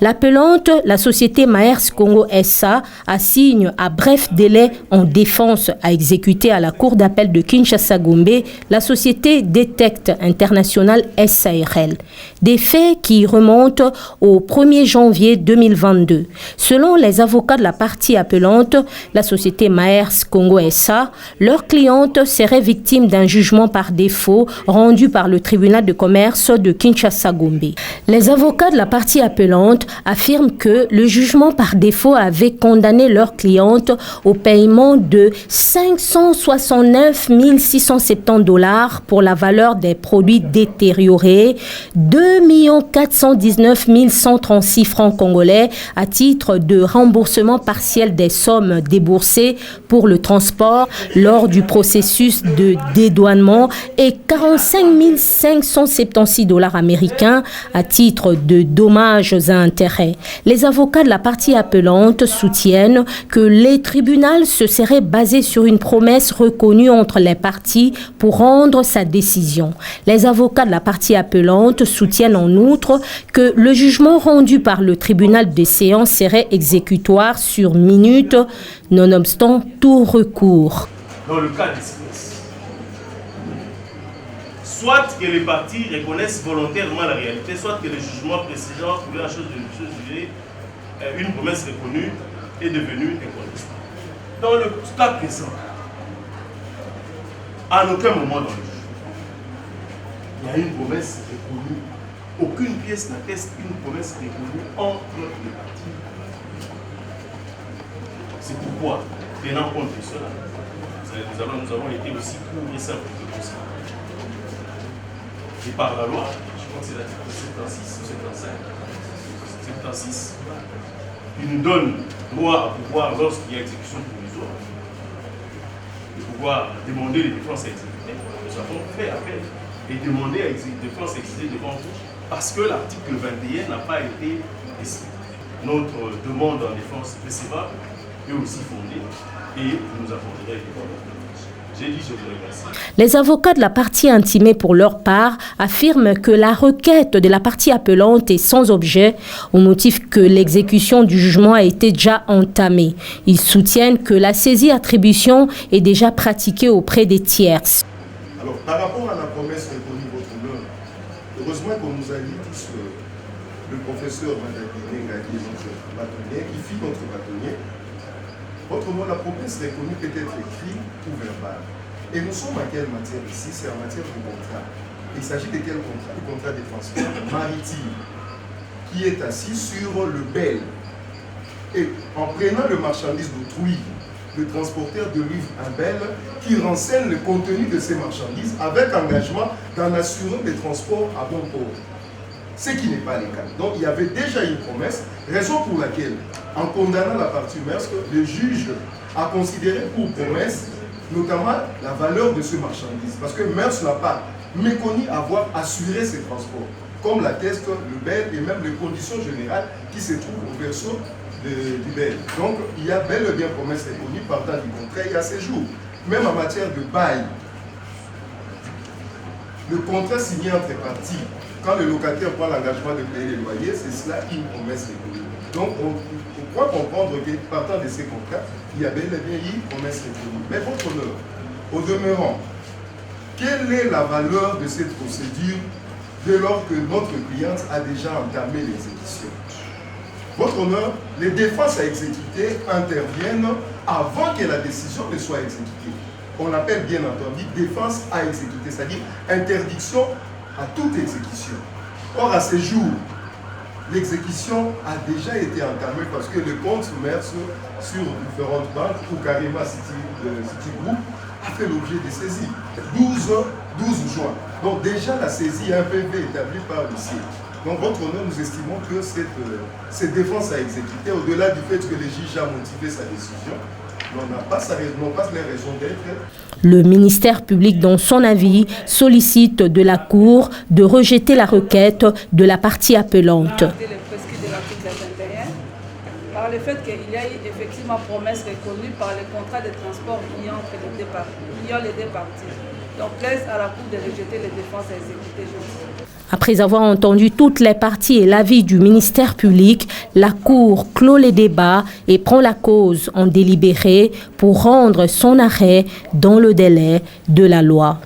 L'appelante, la société Maersk Congo SA, assigne à bref délai en défense à exécuter à la Cour d'appel de Kinshasa-Gombe la société Detect International SARL. Des faits qui remontent au 1er janvier 2022. Selon les avocats de la partie appelante, la société Maersk Congo SA, leur cliente serait victime d'un jugement par défaut rendu par le tribunal de commerce de Kinshasa-Gombe. Les avocats de la partie appelante affirment que le jugement par défaut avait condamné leur cliente au paiement de 569 670 $ pour la valeur des produits détériorés, 2 419 136 francs congolais à titre de remboursement partiel des sommes déboursées pour le transport lors du processus de dédouanement et 45 576 $ américains à titre de dommages et intérêts. Les avocats de la partie appelante soutiennent que les tribunaux se seraient basés sur une promesse reconnue entre les parties pour rendre sa décision. Les avocats de la partie appelante soutiennent en outre que le jugement rendu par le tribunal des séances serait exécutoire sur minute, nonobstant tout recours. Dans le cas d'espèce, soit que les parties reconnaissent volontairement la réalité, soit que le jugement précédent pour la chose de juger, une promesse reconnue est devenue incontestable. Dans le cas présent, à aucun moment dans le jugement, il y a une promesse reconnue. Aucune pièce n'atteste une promesse reconnue entre les parties. C'est pourquoi, tenant compte de cela, nous avons été aussi courts et simples que possible. Et par la loi, je crois que c'est l'article 76 ou 76, qui nous donne droit à pouvoir, lorsqu'il y a exécution provisoire, de pouvoir demander les défenses à exécuter. Nous avons fait appel et demandé à exécuter les défenses à exécuter devant vous parce que l'article 21 n'a pas été respecté. Notre demande en défense recevable est aussi fondée et nous apporterons les défenses. Les avocats de la partie intimée, pour leur part, affirment que la requête de la partie appelante est sans objet au motif que l'exécution du jugement a été déjà entamée. Ils soutiennent que la saisie-attribution est déjà pratiquée auprès des tierces. Alors, par rapport à la promesse reconnue votre honneur, heureusement qu'on nous a dit tous le professeur Madagine Ngadi, notre bâtonnier, qui fit notre bâtonnier. Autrement, la promesse reconnue peut être écrite ou verbale. Et nous sommes à quelle matière ici? C'est en matière de contrat. Il s'agit de quel contrat? Le contrat de transport maritime, qui est assis sur le bel. Et en prenant le marchandise d'autrui, le transporteur délivre un bel qui renseigne le contenu de ces marchandises avec engagement d'en assurer le transport à bon port. Ce qui n'est pas le cas. Donc il y avait déjà une promesse, raison pour laquelle, en condamnant la partie Maersk, le juge a considéré pour promesse notamment la valeur de ce marchandise. Parce que Maersk n'a pas méconnu avoir assuré ces transports, comme l'atteste le BEL et même les conditions générales qui se trouvent au verso du BEL. Donc il y a bel et bien promesse reconnue partant du contrat il y a ces jours. Même en matière de bail, le contrat signé entre parties, quand le locataire prend l'engagement de payer les loyers, c'est cela une promesse reconnue. Donc on croit comprendre que partant de ces contrats, il y a bel et bien une promesse reconnue. Mais votre honneur, au demeurant, quelle est la valeur de cette procédure dès lors que notre cliente a déjà entamé l'exécution? Votre honneur, les défenses à exécuter interviennent avant que la décision ne soit exécutée. On appelle bien entendu défense à exécuter, c'est-à-dire interdiction à toute exécution. Or, à ce jour, l'exécution a déjà été entamée parce que le compte Maersk sur différentes banques ou carrément Citigroup a fait l'objet de saisie. 12 juin. Donc déjà la saisie a un PV établi par l'huissier. Donc votre honneur, nous estimons que cette défense à exécuter, au-delà du fait que le juge a motivé sa décision, n'ont pas les raisons d'être. Le ministère public, dans son avis, sollicite de la Cour de rejeter la requête de la partie appelante. Par le fait qu'il y a eu effectivement promesse reconnue par le contrat de transport liant les deux parties. Donc plaise à la Cour de rejeter les défenses à exécuter. Après avoir entendu toutes les parties et l'avis du ministère public, la Cour clôt les débats et prend la cause en délibéré pour rendre son arrêt dans le délai de la loi.